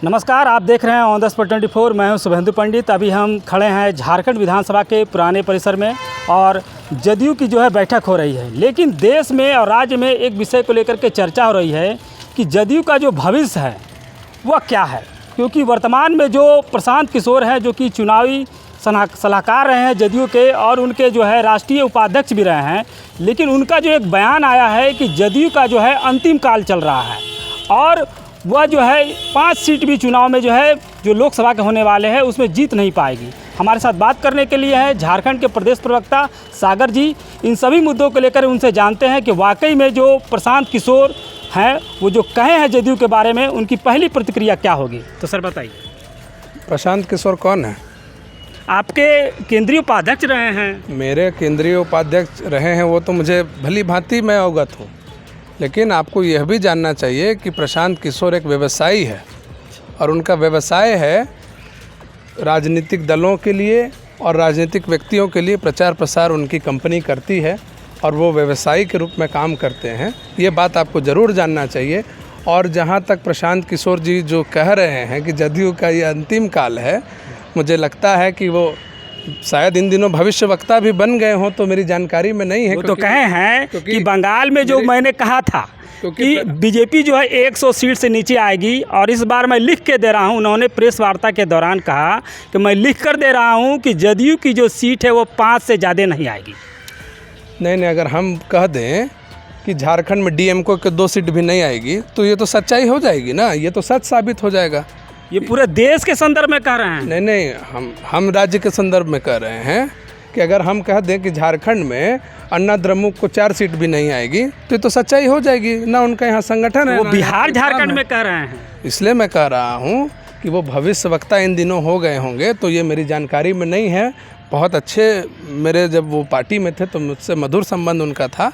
नमस्कार, आप देख रहे हैं ऑन द स्पॉट 24। मैं हूं शुभेंदु पंडित। अभी हम खड़े हैं झारखंड विधानसभा के पुराने परिसर में और जदयू की जो है बैठक हो रही है। लेकिन देश में और राज्य में एक विषय को लेकर के चर्चा हो रही है कि जदयू का जो भविष्य है वह क्या है, क्योंकि वर्तमान में जो प्रशांत किशोर हैं जो कि चुनावी सलाहकार रहे हैं जदयू के और उनके जो है राष्ट्रीय उपाध्यक्ष भी रहे हैं, लेकिन उनका जो एक बयान आया है कि जदयू का जो है अंतिम काल चल रहा है और वह जो है 5 सीट भी चुनाव में जो है जो लोकसभा के होने वाले हैं उसमें जीत नहीं पाएगी। हमारे साथ बात करने के लिए है झारखंड के प्रदेश प्रवक्ता सागर जी। इन सभी मुद्दों को लेकर उनसे जानते हैं कि वाकई में जो प्रशांत किशोर हैं वो जो कहे हैं जदयू के बारे में उनकी पहली प्रतिक्रिया क्या होगी। तो सर बताइए, प्रशांत किशोर कौन है? आपके केंद्रीय उपाध्यक्ष रहे हैं। मेरे केंद्रीय उपाध्यक्ष रहे हैं वो तो मुझे भली भांति मैं अवगत हूँ, लेकिन आपको यह भी जानना चाहिए कि प्रशांत किशोर एक व्यवसायी है और उनका व्यवसाय है राजनीतिक दलों के लिए और राजनीतिक व्यक्तियों के लिए प्रचार प्रसार उनकी कंपनी करती है और वो व्यवसायी के रूप में काम करते हैं। ये बात आपको ज़रूर जानना चाहिए। और जहाँ तक प्रशांत किशोर जी जो कह रहे हैं कि जदयू का ये अंतिम काल है, मुझे लगता है कि वो शायद इन दिनों भविष्यवक्ता भी बन गए हों, तो मेरी जानकारी में नहीं है। वो तो कहे हैं कि बंगाल में जो मैंने कहा था कि बीजेपी जो है 100 सीट से नीचे आएगी और इस बार मैं लिख के दे रहा हूं। उन्होंने प्रेस वार्ता के दौरान कहा कि मैं लिख कर दे रहा हूं कि जदयू की जो सीट है वो 5 से ज़्यादा नहीं आएगी। नहीं, अगर हम कह दें कि झारखंड में डीएमके के 2 सीट भी नहीं आएगी तो ये तो सच्चाई हो जाएगी ना, ये तो सच साबित हो जाएगा। ये पूरे देश के संदर्भ में कह रहे हैं। नहीं, हम राज्य के संदर्भ में कह रहे हैं कि अगर हम कह दें कि झारखंड में अन्ना द्रमुक को 4 सीट भी नहीं आएगी तो ये तो सच्चाई हो जाएगी ना। उनका यहाँ संगठन है, वो बिहार झारखंड में कह रहे हैं। इसलिए मैं कह रहा हूँ कि वो भविष्यवक्ता इन दिनों हो गए होंगे, तो ये मेरी जानकारी में नहीं है। बहुत अच्छे मेरे जब वो पार्टी में थे तो मुझसे मधुर संबंध उनका था,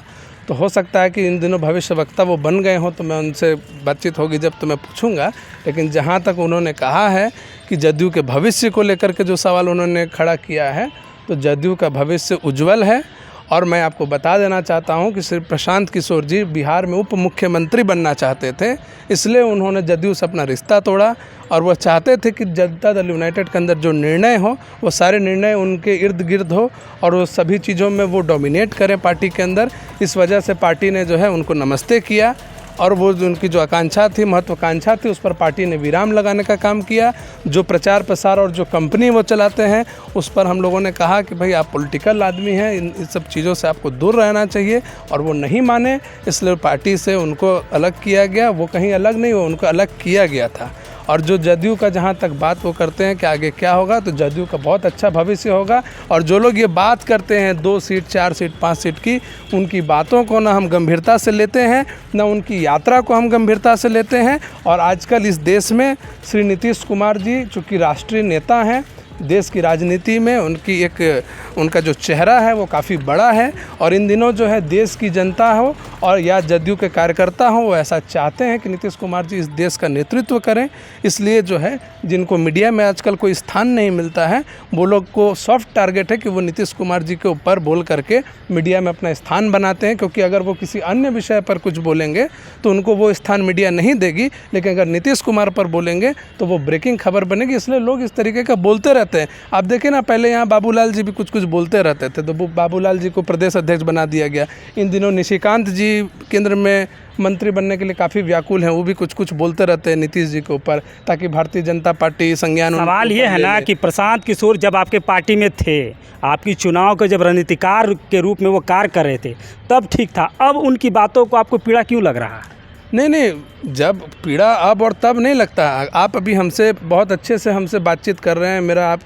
तो हो सकता है कि इन दिनों भविष्यवक्ता वो बन गए हों, तो मैं उनसे बातचीत होगी जब तो मैं पूछूंगा। लेकिन जहाँ तक उन्होंने कहा है कि जदयू के भविष्य को लेकर के जो सवाल उन्होंने खड़ा किया है, तो जदयू का भविष्य उज्जवल है। और मैं आपको बता देना चाहता हूं कि सिर्फ प्रशांत किशोर जी बिहार में उप मुख्यमंत्री बनना चाहते थे, इसलिए उन्होंने जदयू से अपना रिश्ता तोड़ा और वह चाहते थे कि जनता दल यूनाइटेड के अंदर जो निर्णय हो वो सारे निर्णय उनके इर्द गिर्द हो और वो सभी चीज़ों में वो डोमिनेट करें पार्टी के अंदर। इस वजह से पार्टी ने जो है उनको नमस्ते किया और वो जो उनकी जो आकांक्षा थी, महत्वाकांक्षा थी, उस पर पार्टी ने विराम लगाने का काम किया। जो प्रचार प्रसार और जो कंपनी वो चलाते हैं उस पर हम लोगों ने कहा कि भाई आप पॉलिटिकल आदमी हैं, इन सब चीज़ों से आपको दूर रहना चाहिए, और वो नहीं माने, इसलिए पार्टी से उनको अलग किया गया। वो कहीं अलग नहीं, वो उनको अलग किया गया था। और जो जदयू का जहाँ तक बात वो करते हैं कि आगे क्या होगा, तो जदयू का बहुत अच्छा भविष्य होगा। और जो लोग ये बात करते हैं 2 सीट 4 सीट 5 सीट की, उनकी बातों को ना हम गंभीरता से लेते हैं, ना उनकी यात्रा को हम गंभीरता से लेते हैं। और आजकल इस देश में श्री नीतीश कुमार जी चूँकि राष्ट्रीय नेता हैं, देश की राजनीति में उनका जो चेहरा है वो काफ़ी बड़ा है। और इन दिनों जो है देश की जनता हो और या जदयू के कार्यकर्ता हो, वो ऐसा चाहते हैं कि नीतीश कुमार जी इस देश का नेतृत्व करें। इसलिए जो है जिनको मीडिया में आजकल कोई स्थान नहीं मिलता है, वो लोग को सॉफ्ट टारगेट है कि वो नीतीश कुमार जी के ऊपर बोल करके मीडिया में अपना स्थान बनाते हैं, क्योंकि अगर वो किसी अन्य विषय पर कुछ बोलेंगे तो उनको वो स्थान मीडिया नहीं देगी। लेकिन अगर नीतीश कुमार पर बोलेंगे तो वो ब्रेकिंग खबर बनेगी, इसलिए लोग इस तरीके का बोलते रहते हैं। आप देखें ना, पहले यहाँ बाबूलाल जी भी कुछ बोलते रहते थे, तो बाबूलाल जी को प्रदेश अध्यक्ष बना दिया गया। इन दिनों निशिकांत जी केंद्र में मंत्री बनने के लिए काफ़ी व्याकुल हैं, वो भी कुछ बोलते रहते हैं नीतीश जी के ऊपर, ताकि भारतीय जनता पार्टी संज्ञान। सवाल ये है ना कि प्रशांत किशोर जब आपके पार्टी में थे, आपकी चुनाव के जब रणनीतिकार के रूप में वो कार्य कर रहे थे, तब ठीक था। अब उनकी बातों को आपको पीड़ा क्यों लग रहा है? नहीं, जब पीड़ा अब और तब नहीं लगता। आप अभी हमसे बहुत अच्छे से हमसे बातचीत कर रहे हैं, मेरा आप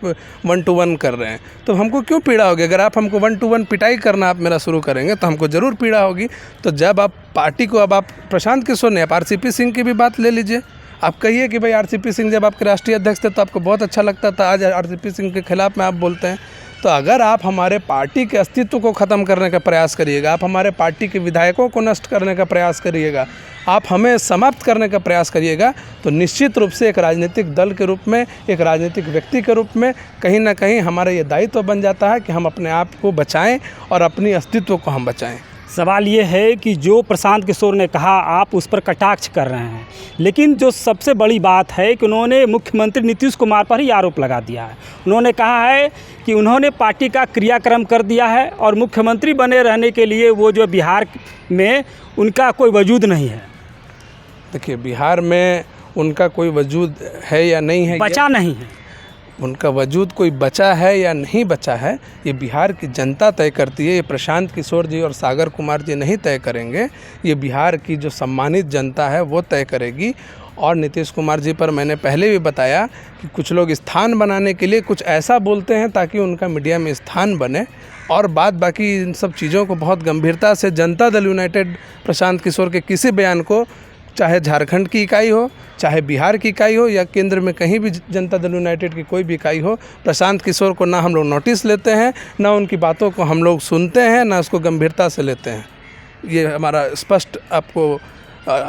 1 to 1 कर रहे हैं, तो हमको क्यों पीड़ा होगी? अगर आप हमको 1 to 1 पिटाई करना आप मेरा शुरू करेंगे तो हमको ज़रूर पीड़ा होगी। तो जब आप पार्टी को, अब आप प्रशांत किशोर ने, आप आरसीपी सिंह की भी बात ले लीजिए। आप कहिए कि भाई आरसीपी सिंह जब आपके राष्ट्रीय अध्यक्ष थे तो आपको बहुत अच्छा लगता था, आज आरसीपी सिंह के खिलाफ में आप बोलते हैं। तो अगर आप हमारे पार्टी के अस्तित्व को ख़त्म करने का प्रयास करिएगा, आप हमारे पार्टी के विधायकों को नष्ट करने का प्रयास करिएगा, आप हमें समाप्त करने का प्रयास करिएगा, तो निश्चित रूप से एक राजनीतिक दल के रूप में, एक राजनीतिक व्यक्ति के रूप में कहीं ना कहीं हमारा ये दायित्व बन जाता है कि हम अपने आप को बचाएं और अपनी अस्तित्व को हम बचाएं। सवाल ये है कि जो प्रशांत किशोर ने कहा आप उस पर कटाक्ष कर रहे हैं, लेकिन जो सबसे बड़ी बात है कि उन्होंने मुख्यमंत्री नीतीश कुमार पर ही आरोप लगा दिया है। उन्होंने कहा है कि उन्होंने पार्टी का क्रियाक्रम कर दिया है और मुख्यमंत्री बने रहने के लिए वो जो बिहार में उनका कोई वजूद नहीं है। देखिए, बिहार में उनका कोई वजूद है या नहीं है, बचा नहीं है, उनका वजूद कोई बचा है या नहीं बचा है, ये बिहार की जनता तय करती है। ये प्रशांत किशोर जी और सागर कुमार जी नहीं तय करेंगे, ये बिहार की जो सम्मानित जनता है वो तय करेगी। और नीतीश कुमार जी पर मैंने पहले भी बताया कि कुछ लोग स्थान बनाने के लिए कुछ ऐसा बोलते हैं ताकि उनका मीडिया में स्थान बने, और बाकी इन सब चीज़ों को बहुत गंभीरता से जनता दल यूनाइटेड प्रशांत किशोर के किसी बयान को, चाहे झारखंड की इकाई हो, चाहे बिहार की इकाई हो, या केंद्र में कहीं भी जनता दल यूनाइटेड की कोई भी इकाई हो, प्रशांत किशोर को ना हम लोग नोटिस लेते हैं, ना उनकी बातों को हम लोग सुनते हैं, ना उसको गंभीरता से लेते हैं। ये हमारा स्पष्ट, आपको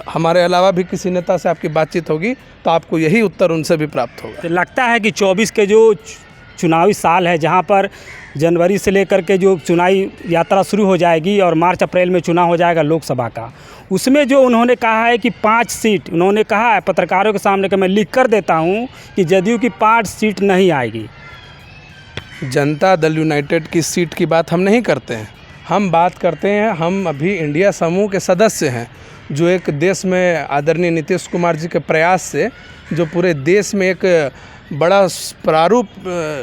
हमारे अलावा भी किसी नेता से आपकी बातचीत होगी तो आपको यही उत्तर उनसे भी प्राप्त होगा। तो लगता है कि 24 के जो चुनावी साल है, जहां पर जनवरी से लेकर के जो चुनावी यात्रा शुरू हो जाएगी और मार्च अप्रैल में चुनाव हो जाएगा लोकसभा का, उसमें जो उन्होंने कहा है कि 5 सीट, उन्होंने कहा है पत्रकारों के सामने कि मैं लिख कर देता हूं कि जदयू की 5 सीट नहीं आएगी। जनता दल यूनाइटेड की सीट की बात हम नहीं करते हैं, हम बात करते हैं, हम अभी इंडिया समूह के सदस्य हैं, जो एक देश में आदरणीय नीतीश कुमार जी के प्रयास से जो पूरे देश में एक बड़ा प्रारूप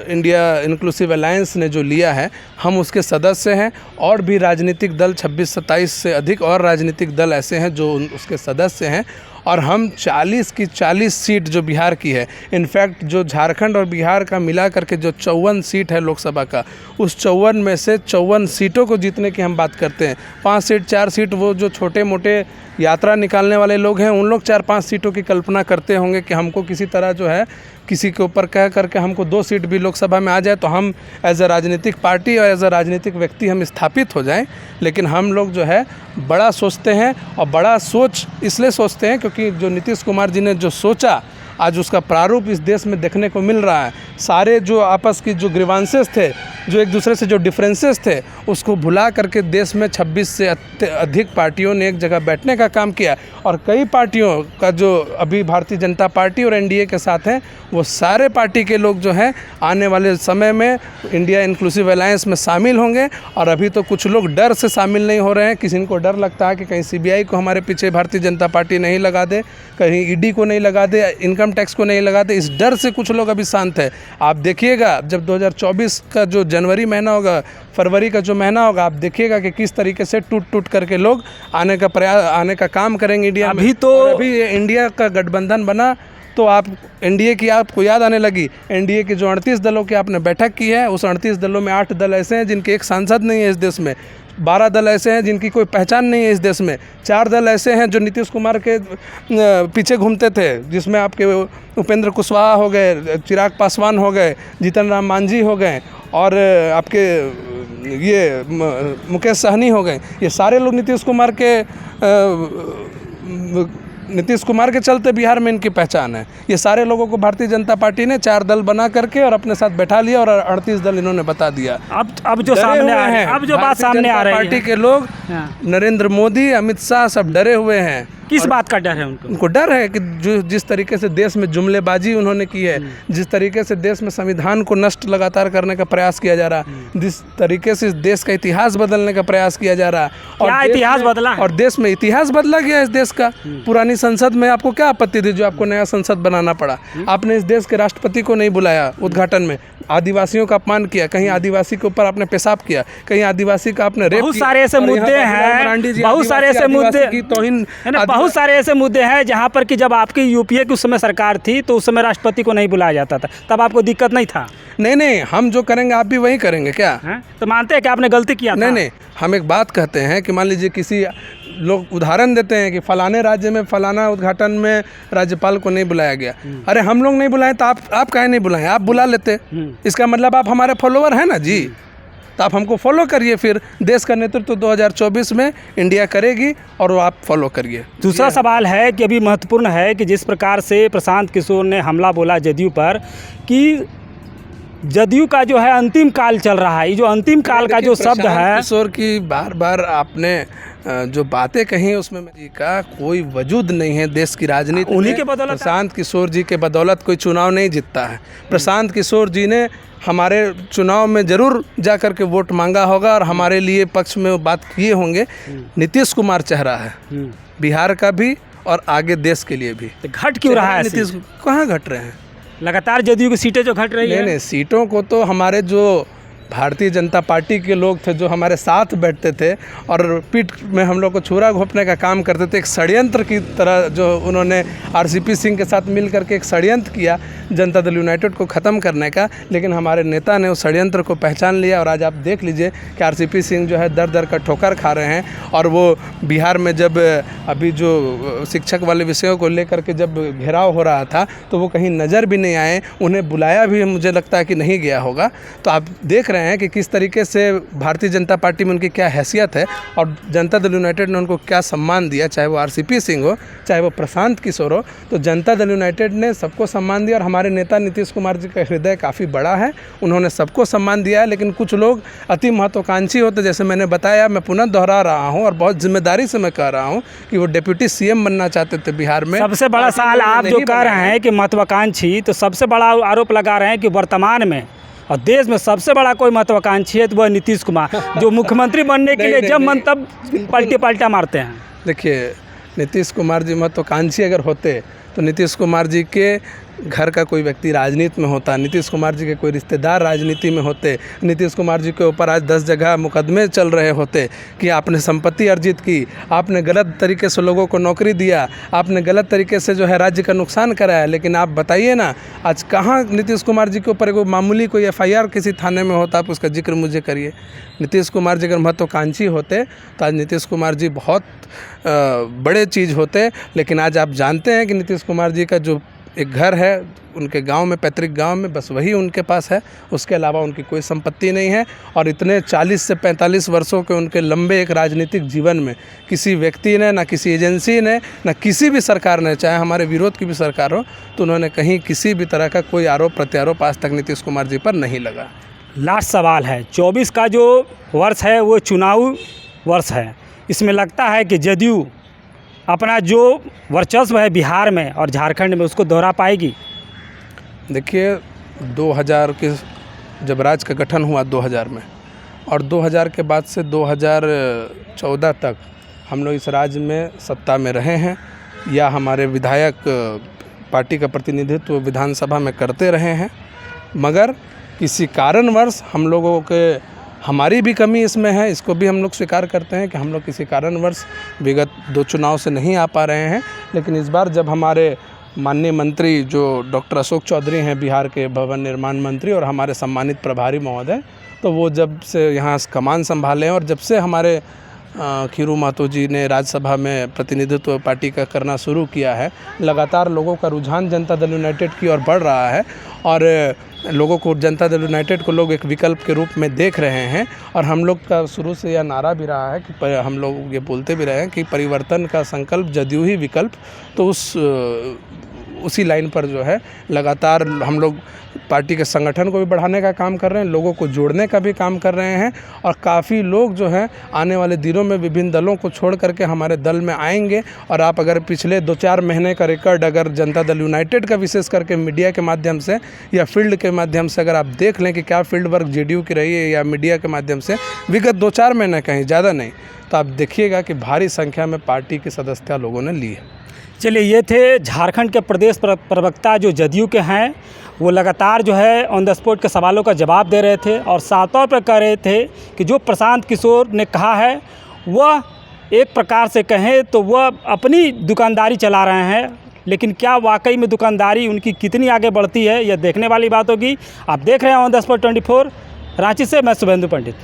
इंडिया इंक्लूसिव अलायंस ने जो लिया है, हम उसके सदस्य हैं। और भी राजनीतिक दल 26-27 से अधिक और राजनीतिक दल ऐसे हैं जो उसके सदस्य हैं, और हम 40 की 40 सीट जो बिहार की है, इनफैक्ट जो झारखंड और बिहार का मिला करके जो 54 सीट है लोकसभा का, उस 54 में से 54 सीटों को जीतने की हम बात करते हैं। 5 सीट 4 सीट वो जो छोटे मोटे यात्रा निकालने वाले लोग हैं, उन लोग 4-5 सीटों की कल्पना करते होंगे कि हमको किसी तरह जो है किसी के ऊपर कह करके हमको 2 सीट भी लोकसभा में आ जाए तो हम एज अ राजनीतिक पार्टी और एज अ राजनीतिक व्यक्ति हम स्थापित हो जाएं। लेकिन हम लोग जो है बड़ा सोचते हैं, और बड़ा सोच इसलिए सोचते हैं क्योंकि जो नीतीश कुमार जी ने जो सोचा, आज उसका प्रारूप इस देश में देखने को मिल रहा है। सारे जो आपस की जो ग्रीवांसेस थे, जो एक दूसरे से जो डिफरेंसेस थे, उसको भुला करके देश में 26 से अधिक पार्टियों ने एक जगह बैठने का काम किया, और कई पार्टियों का जो अभी भारतीय जनता पार्टी और एनडीए के साथ हैं, वो सारे पार्टी के लोग जो हैं आने वाले समय में इंडिया इंक्लूसिव अलायंस में शामिल होंगे। और अभी तो कुछ लोग डर से शामिल नहीं हो रहे हैं, किसी को डर लगता है कि कहीं सीबीआई को हमारे पीछे भारतीय जनता पार्टी नहीं लगा दे, कहीं ईडी को नहीं लगा दे, इनकम टैक्स को नहीं लगा दे, इस डर से कुछ लोग अभी शांत है। आप देखिएगा जब 2024 का जो जनवरी महीना होगा, फरवरी का जो महीना होगा, आप देखिएगा कि किस तरीके से टूट करके लोग आने का काम करेंगे इंडिया में। अभी इंडिया का गठबंधन बना तो आप एनडीए की आपको याद आने लगी। एनडीए के जो 38 दलों की आपने बैठक की है, उस 38 दलों में 8 दल ऐसे हैं जिनके एक सांसद नहीं है इस देश में, 12 दल ऐसे हैं जिनकी कोई पहचान नहीं है इस देश में, 4 दल ऐसे हैं जो नीतीश कुमार के पीछे घूमते थे, जिसमें आपके उपेंद्र कुशवाहा हो गए, चिराग पासवान हो गए, जीतन राम मांझी हो गए, और आपके ये मुकेश सहनी हो गए। ये सारे लोग नीतीश कुमार के चलते बिहार में इनकी पहचान है। ये सारे लोगों को भारतीय जनता पार्टी ने 4 दल बना करके और अपने साथ बैठा लिया, और 38 दल इन्होंने बता दिया। अब जो सामने आ रहे हैं, अब जो बात सामने आ रही है, पार्टी के लोग, नरेंद्र मोदी, अमित शाह सब डरे हुए हैं। किस बात का डर है उनको डर है कि जिस तरीके से देश में जुमलेबाजी उन्होंने की है, जिस तरीके से देश में संविधान को नष्ट लगातार करने का प्रयास किया जा रहा, जिस तरीके से देश का इतिहास बदलने का प्रयास किया जा रहा, और इतिहास बदला है, और देश में इतिहास बदला गया इस देश का। पुरानी संसद में आपको क्या आपत्ति थी जो आपको नया संसद बनाना पड़ा? आपने इस देश के राष्ट्रपति को नहीं बुलाया उद्घाटन में, आदिवासियों का अपमान किया, कहीं आदिवासी के ऊपर आपने पेशाब किया, कहीं आदिवासी का आपने रेप किया। बहुत सारे ऐसे मुद्दे हैं, बहुत सारे ऐसे मुद्दे हैं जहां पर कि जब आपकी यूपीए की उस समय सरकार थी तो उस समय राष्ट्रपति को नहीं बुलाया जाता था, तब आपको दिक्कत नहीं था। नहीं, हम जो करेंगे आप भी वही करेंगे क्या? तो मानते हैं कि आपने गलती किया था? नहीं, हम एक बात कहते हैं कि मान लीजिए किसी लोग उदाहरण देते हैं कि फलाने राज्य में फलाना उद्घाटन में राज्यपाल को नहीं बुलाया गया। अरे हम लोग नहीं बुलाए तो आप काहे नहीं बुलाए? आप बुला लेते, इसका मतलब आप हमारे फॉलोअर हैं ना जी, तो आप हमको फॉलो करिए। फिर देश का नेतृत्व 2024 में इंडिया करेगी और वो आप फॉलो करिए। दूसरा सवाल है कि अभी महत्वपूर्ण है कि जिस प्रकार से प्रशांत किशोर ने हमला बोला जदयू पर कि जदयू का जो है अंतिम काल चल रहा है, ये जो अंतिम काल का जो शब्द प्रशांत है, किशोर की बार बार आपने जो बातें कही उसमें जी का कोई वजूद नहीं है देश की राजनीति उन्हीं में। के बदौलत प्रशांत किशोर जी के बदौलत कोई चुनाव नहीं जीतता है। प्रशांत किशोर जी ने हमारे चुनाव में जरूर जा कर के वोट मांगा होगा और हमारे लिए पक्ष में वो बात किए होंगे। नीतीश कुमार चेहरा है बिहार का भी और आगे देश के लिए भी। तो घट क्यों रहा है? नीतीश कहाँ घट रहे हैं? लगातार जदयू की सीटें जो घट रही है। नहीं, सीटों को तो हमारे जो भारतीय जनता पार्टी के लोग थे जो हमारे साथ बैठते थे और पीठ में हम लोग को छुरा घोंपने का काम करते थे, एक षड्यंत्र की तरह जो उन्होंने आरसीपी सिंह के साथ मिल करके एक षड्यंत्र किया जनता दल यूनाइटेड को ख़त्म करने का। लेकिन हमारे नेता ने उस षड्यंत्र को पहचान लिया और आज आप देख लीजिए कि आरसीपी सिंह जो है दर दर का ठोकर खा रहे हैं। और वो बिहार में जब अभी जो शिक्षक वाले विषयों को लेकर के जब घेराव हो रहा था तो वो कहीं नज़र भी नहीं आए, उन्हें बुलाया भी मुझे लगता है कि नहीं गया होगा। तो आप देख रहे हैं कि किस तरीके से भारतीय जनता पार्टी में उनकी क्या हैसियत है और जनता दल यूनाइटेड ने उनको क्या सम्मान दिया, चाहे वो आरसीपी सिंह हो चाहे वो प्रशांत किशोर हो। तो जनता दल यूनाइटेड ने सबको सम्मान दिया और हमारे नेता नीतीश कुमार जी का हृदय काफ़ी बड़ा है, उन्होंने सबको सम्मान दिया है। लेकिन कुछ लोग अति महत्वाकांक्षी होते, जैसे मैंने बताया, मैं पुनः दोहरा रहा हूँ और बहुत जिम्मेदारी से मैं कह रहा हूँ कि वो डिप्टी सीएम बनना चाहते थे बिहार में। सबसे बड़ा सवाल आप जो कह रहे हैं कि महत्वाकांक्षी, तो सबसे बड़ा आरोप लगा रहे हैं कि वर्तमान में और देश में सबसे बड़ा कोई महत्वाकांक्षी है तो वह नीतीश कुमार, जो मुख्यमंत्री बनने के लिए जब मन तब पलटा मारते हैं। देखिए, नीतीश कुमार जी महत्वाकांक्षी अगर होते तो नीतीश कुमार जी के घर का कोई व्यक्ति राजनीति में होता, नीतीश कुमार जी के कोई रिश्तेदार राजनीति में होते, नीतीश कुमार जी के ऊपर आज 10 जगह मुकदमे चल रहे होते कि आपने संपत्ति अर्जित की, आपने गलत तरीके से लोगों को नौकरी दिया, आपने गलत तरीके से जो है राज्य का नुकसान कराया। लेकिन आप बताइए ना, आज कहाँ नीतीश कुमार जी के ऊपर कोई मामूली कोई FIR किसी थाने में होता, आप उसका जिक्र मुझे करिए। नीतीश कुमार जी अगर महत्वाकांक्षी होते तो आज नीतीश कुमार जी बहुत बड़े चीज़ होते। लेकिन आज आप जानते हैं कि नीतीश कुमार जी का जो एक घर है उनके गांव में, पैतृक गांव में, बस वही उनके पास है, उसके अलावा उनकी कोई संपत्ति नहीं है। और इतने 40 से 45 वर्षों के उनके लंबे एक राजनीतिक जीवन में किसी व्यक्ति ने, ना किसी एजेंसी ने, ना किसी भी सरकार ने, चाहे हमारे विरोध की भी सरकार हो, तो उन्होंने कहीं किसी भी तरह का कोई आरोप प्रत्यारोप आज तक नीतीश कुमार जी पर नहीं लगा। लास्ट सवाल है, 24 का जो वर्ष है वो चुनाव वर्ष है, इसमें लगता है कि जदयू अपना जो वर्चस्व है बिहार में और झारखंड में उसको दोहरा पाएगी? देखिए, 2000 के जब राज्य का गठन हुआ 2000 में, और 2000 के बाद से 2014 तक हम लोग इस राज्य में सत्ता में रहे हैं या हमारे विधायक पार्टी का प्रतिनिधित्व विधानसभा में करते रहे हैं। मगर किसी कारणवश हम लोगों के, हमारी भी कमी इसमें है, इसको भी हम लोग स्वीकार करते हैं कि हम लोग किसी कारणवश विगत 2 चुनाव से नहीं आ पा रहे हैं। लेकिन इस बार जब हमारे माननीय मंत्री जो डॉक्टर अशोक चौधरी हैं, बिहार के भवन निर्माण मंत्री और हमारे सम्मानित प्रभारी महोदय, तो वो जब से यहाँ कमान संभाले और जब से हमारे खीरू महतो जी ने राज्यसभा में प्रतिनिधित्व पार्टी का करना शुरू किया है, लगातार लोगों का रुझान जनता दल यूनाइटेड की ओर बढ़ रहा है और लोगों को जनता दल यूनाइटेड को लोग एक विकल्प के रूप में देख रहे हैं। और हम लोग का शुरू से यह नारा भी रहा है कि हम लोग ये बोलते भी रहे हैं कि परिवर्तन का संकल्प जदयू ही विकल्प। तो उसी लाइन पर जो है लगातार हम लोग पार्टी के संगठन को भी बढ़ाने का काम कर रहे हैं, लोगों को जोड़ने का भी काम कर रहे हैं। और काफ़ी लोग जो हैं आने वाले दिनों में विभिन्न दलों को छोड़ करके हमारे दल में आएंगे। और आप अगर पिछले 2-4 महीने का रिकॉर्ड अगर जनता दल यूनाइटेड का विशेष करके मीडिया के माध्यम से या फील्ड के माध्यम से अगर आप देख लें कि क्या फील्ड वर्क जेडीयू की रही है या मीडिया के माध्यम से विगत 2-4 महीने कहीं ज़्यादा नहीं, तो आप देखिएगा कि भारी संख्या में पार्टी की सदस्यता लोगों ने ली है। चलिए, ये थे झारखंड के प्रदेश प्रवक्ता जो जदयू के हैं, वो लगातार जो है ऑन द स्पॉट के सवालों का जवाब दे रहे थे और साफ तौर पर कह रहे थे कि जो प्रशांत किशोर ने कहा है वह एक प्रकार से कहें तो वह अपनी दुकानदारी चला रहे हैं। लेकिन क्या वाकई में दुकानदारी उनकी कितनी आगे बढ़ती है, यह देखने वाली बात होगी। आप देख रहे हैं ऑन द स्पॉट 24 रांची से, मैं शुभेंदु पंडित।